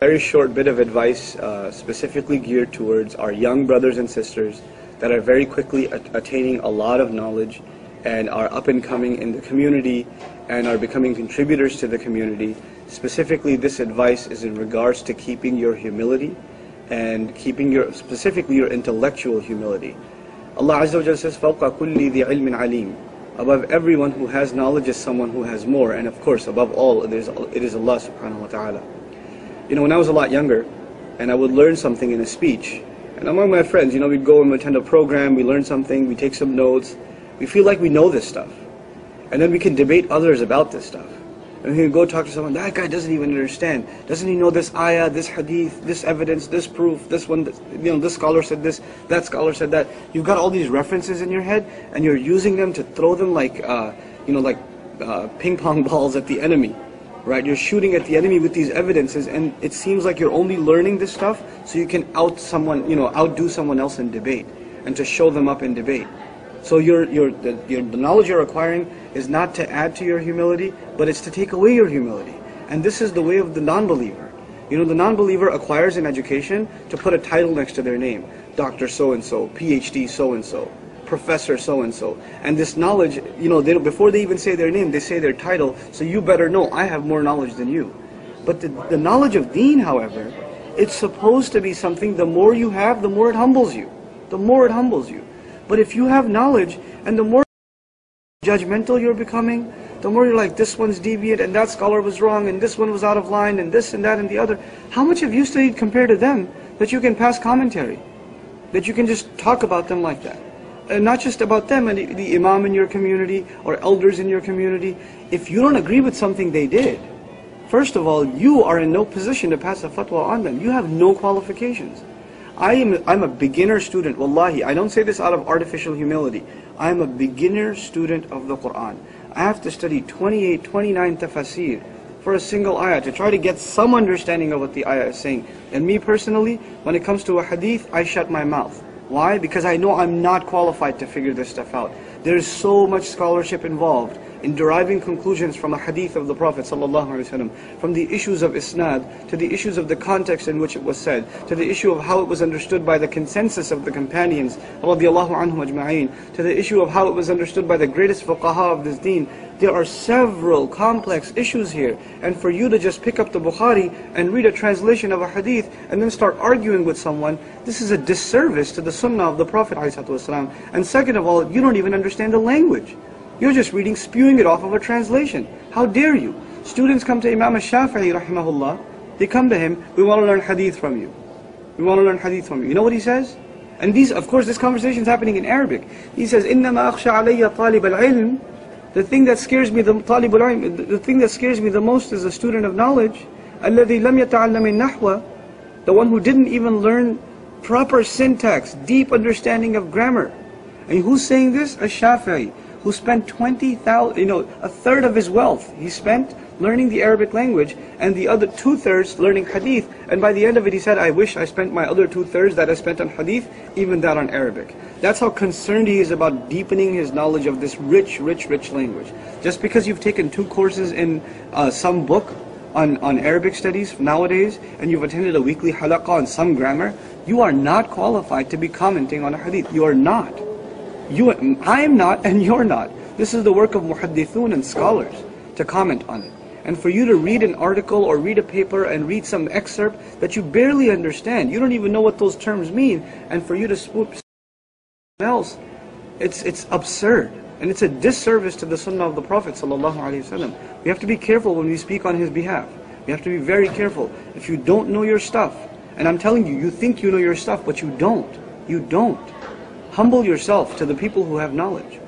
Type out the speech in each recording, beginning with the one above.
Very short bit of advice specifically geared towards our young brothers and sisters that are very quickly attaining a lot of knowledge and are up and coming in the community and are becoming contributors to the community. Specifically, this advice is in regards to keeping your humility and keeping specifically your intellectual humility. Allah Azza wa Jalla says, فَوْقَ كُلِّ ذِي عِلْمٍ عَلِيمٍ. Above everyone who has knowledge is someone who has more, and of course, above all, it is Allah subhanahu wa ta'ala. You know, when I was a lot younger, and I would learn something in a speech, and among my friends, you know, we'd go and attend a program, we learn something, we take some notes, we feel like we know this stuff. And then we can debate others about this stuff. And we can go talk to someone, that guy doesn't even understand. Doesn't he know this ayah, this hadith, this evidence, this proof, this one, you know, this scholar said this, that scholar said that. You've got all these references in your head, and you're using them to throw them like, you know, like ping pong balls at the enemy. Right, you're shooting at the enemy with these evidences, and it seems like you're only learning this stuff so you can outdo someone else in debate, and to show them up in debate. So the knowledge you're acquiring is not to add to your humility, but it's to take away your humility. And this is the way of the non-believer. You know, the non-believer acquires an education to put a title next to their name, Dr. So-and-so, PhD so-and-so, Professor so-and-so. And this knowledge, you know, before they even say their name, they say their title, so you better know, I have more knowledge than you. But the knowledge of deen, however, it's supposed to be something, the more you have, the more it humbles you. The more it humbles you. But if you have knowledge, and the more judgmental you're becoming, the more you're like, this one's deviant, and that scholar was wrong, and this one was out of line, and this and that and the other. How much have you studied compared to them that you can pass commentary? That you can just talk about them like that? And not just about them and the imam in your community or elders in your community. If you don't agree with something they did, first of all, you are in no position to pass a fatwa on them. You have no qualifications. I'm a beginner student, wallahi. I don't say this out of artificial humility. I'm a beginner student of the Quran. I have to study 28, 29 tafasir for a single ayah to try to get some understanding of what the ayah is saying. And me personally, when it comes to a hadith, I shut my mouth. Why? Because I know I'm not qualified to figure this stuff out. There is so much scholarship involved in deriving conclusions from a hadith of the Prophet ﷺ, from the issues of isnad, to the issues of the context in which it was said, to the issue of how it was understood by the consensus of the companions, radiallahu anhum ajma'een, to the issue of how it was understood by the greatest fuqaha of this deen. There are several complex issues here, and for you to just pick up the Bukhari and read a translation of a hadith and then start arguing with someone, this is a disservice to the sunnah of the Prophet ﷺ. And second of all, you don't even understand the language. You're just reading, spewing it off of a translation. How dare you? Students come to Imam al-Shafi'i rahimahullah, they come to him, we want to learn hadith from you. We want to learn hadith from you. You know what he says? And these, of course, this conversation is happening in Arabic. He says, إِنَّمَا أَخْشَى عَلَيَّ طَالِبَ الْعِلْمِ. The thing that scares me, the thing that scares me the most is a student of knowledge, الَّذِي لَمْ يَتَعَلَّمِ النَّحْوَ. The one who didn't even learn proper syntax, deep understanding of grammar. And who's saying this? Al-Shafi'i, who spent 20,000, you know, a third of his wealth he spent learning the Arabic language, and the other 2/3 learning hadith. And by the end of it, he said, I wish I spent my other 2/3 that I spent on hadith, even that on Arabic. That's how concerned he is about deepening his knowledge of this rich, rich, rich language. Just because you've taken 2 courses in some book on Arabic studies nowadays, and you've attended a weekly halaqah on some grammar, you are not qualified to be commenting on a hadith. You are not. I am not, and you're not. This is the work of muhaddithun and scholars to comment on it. And for you to read an article or read a paper and read some excerpt that you barely understand, you don't even know what those terms mean, and for you to swoop else, it's absurd. And it's a disservice to the sunnah of the Prophet ﷺ. We have to be careful when we speak on his behalf. We have to be very careful. If you don't know your stuff, and I'm telling you, you think you know your stuff, but you don't. You don't. Humble yourself to the people who have knowledge.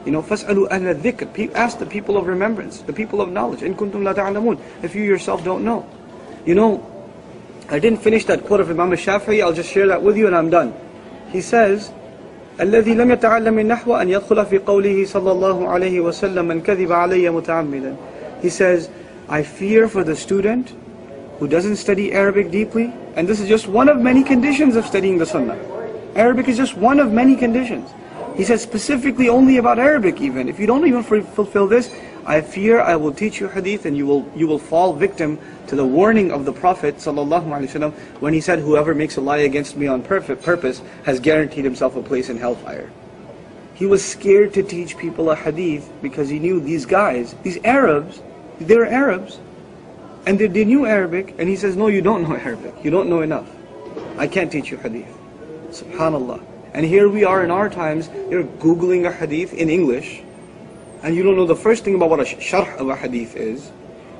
You know, فَاسْأَلُوا أَهْلَ الذِّكْرِ. Ask the people of remembrance, the people of knowledge. إِن كُنْتُمْ لَا تَعْلَمُونَ. If you yourself don't know. You know, I didn't finish that quote of Imam al-Shafi'i, I'll just share that with you and I'm done. He says, الذي لم يتعلم النحو أن يدخل في قوله صلى الله عليه وسلم من كذب علي متعمدا. He says, I fear for the student who doesn't study Arabic deeply, and this is just one of many conditions of studying the Sunnah. Arabic is just one of many conditions. He says specifically only about Arabic even. If you don't even fulfill this, I fear I will teach you hadith and you will fall victim to the warning of the Prophet ﷺ when he said, whoever makes a lie against me on purpose has guaranteed himself a place in hellfire. He was scared to teach people a hadith because he knew these guys, these Arabs, they're Arabs. And they knew Arabic, and he says, no, you don't know Arabic. You don't know enough. I can't teach you hadith. Subhanallah. And here we are in our times, you're Googling a hadith in English, and you don't know the first thing about what a sharh of a hadith is,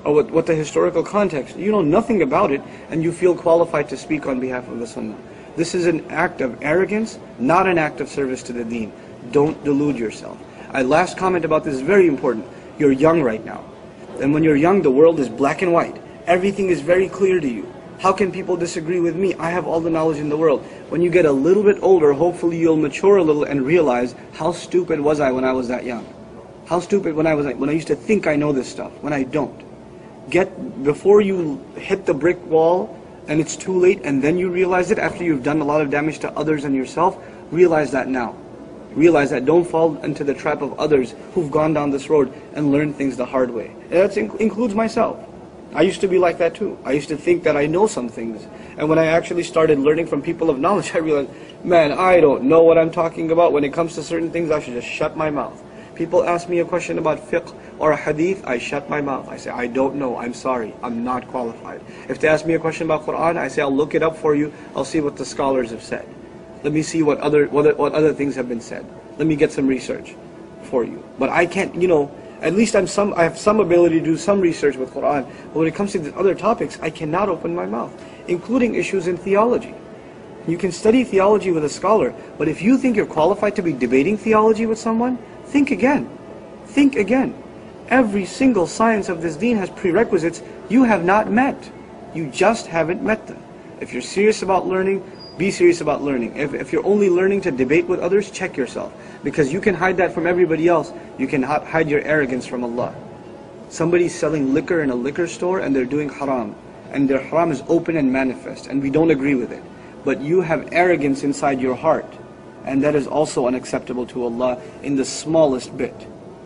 or what the historical context. You know nothing about it, and you feel qualified to speak on behalf of the Sunnah. This is an act of arrogance, not an act of service to the deen. Don't delude yourself. Last comment about this is very important. You're young right now. And when you're young, the world is black and white. Everything is very clear to you. How can people disagree with me? I have all the knowledge in the world. When you get a little bit older, hopefully you'll mature a little and realize, how stupid was I when I was that young? How stupid when I used to think I know this stuff, when I don't. Before you hit the brick wall and it's too late, and then you realize it after you've done a lot of damage to others and yourself, realize that now. Realize that, don't fall into the trap of others who've gone down this road and learned things the hard way. And that includes myself. I used to be like that too. I used to think that I know some things. And when I actually started learning from people of knowledge, I realized, man, I don't know what I'm talking about. When it comes to certain things, I should just shut my mouth. People ask me a question about fiqh or a hadith, I shut my mouth. I say, I don't know, I'm sorry, I'm not qualified. If they ask me a question about Quran, I say, I'll look it up for you, I'll see what the scholars have said. Let me see what other things have been said. Let me get some research for you. But I can't, at least I have some ability to do some research with Quran. But when it comes to the other topics, I cannot open my mouth, including issues in theology. You can study theology with a scholar, but if you think you're qualified to be debating theology with someone, think again. Think again. Every single science of this deen has prerequisites you have not met. You just haven't met them. If you're serious about learning, be serious about learning. If you're only learning to debate with others, check yourself. Because you can hide that from everybody else. You can hide your arrogance from Allah. Somebody's selling liquor in a liquor store and they're doing haram. And their haram is open and manifest. And we don't agree with it. But you have arrogance inside your heart. And that is also unacceptable to Allah in the smallest bit.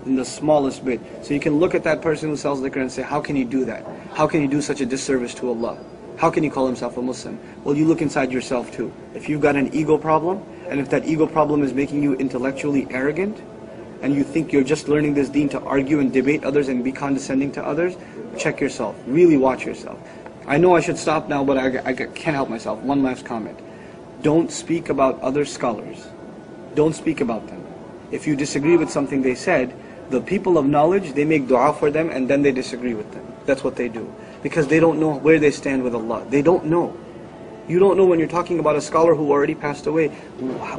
In the smallest bit. So you can look at that person who sells liquor and say, how can he do that? How can he do such a disservice to Allah? How can he call himself a Muslim? Well, you look inside yourself too. If you've got an ego problem, and if that ego problem is making you intellectually arrogant, and you think you're just learning this deen to argue and debate others and be condescending to others, check yourself. Really watch yourself. I know I should stop now, but I can't help myself. One last comment. Don't speak about other scholars. Don't speak about them. If you disagree with something they said, the people of knowledge, they make dua for them and then they disagree with them. That's what they do. Because they don't know where they stand with Allah. They don't know. You don't know when you're talking about a scholar who already passed away,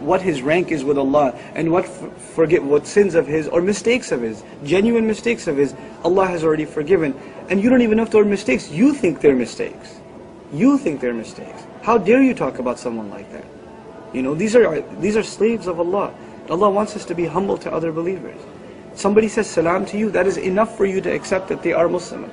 what his rank is with Allah, and what sins of his, or mistakes of his, genuine mistakes of his, Allah has already forgiven. And you don't even know if they're mistakes. You think they're mistakes. You think they're mistakes. How dare you talk about someone like that? These are slaves of Allah. Allah wants us to be humble to other believers. Somebody says salam to you, that is enough for you to accept that they are a Muslim.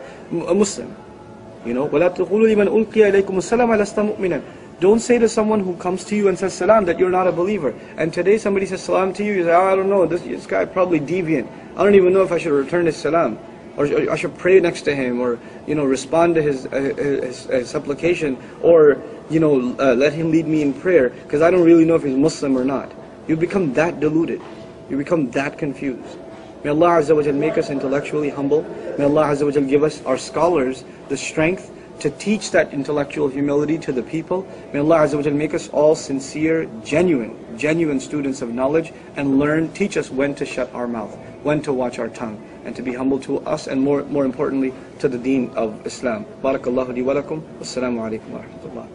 وَلَا تَقُولُوا لِمَنْ أُلْقِيَ إِلَيْكُمُ السَّلَامَ لَسْتَ مُؤْمِنًا. Don't say to someone who comes to you and says salam that you're not a believer. And today somebody says salam to you, you say, I don't know, this guy probably deviant. I don't even know if I should return his salam. Or I should pray next to him, or respond to his supplication, or let him lead me in prayer, because I don't really know if he's Muslim or not. You become that deluded. You become that confused. May Allah Azza wa Jal make us intellectually humble. May Allah Azza wa Jal give us, our scholars, the strength to teach that intellectual humility to the people. May Allah Azza wa Jal make us all sincere, genuine students of knowledge, and teach us when to shut our mouth, when to watch our tongue, and to be humble to us, and more importantly, to the deen of Islam. Barakallahu li wa lakum. Wassalamu alaikum wa rahmatullah.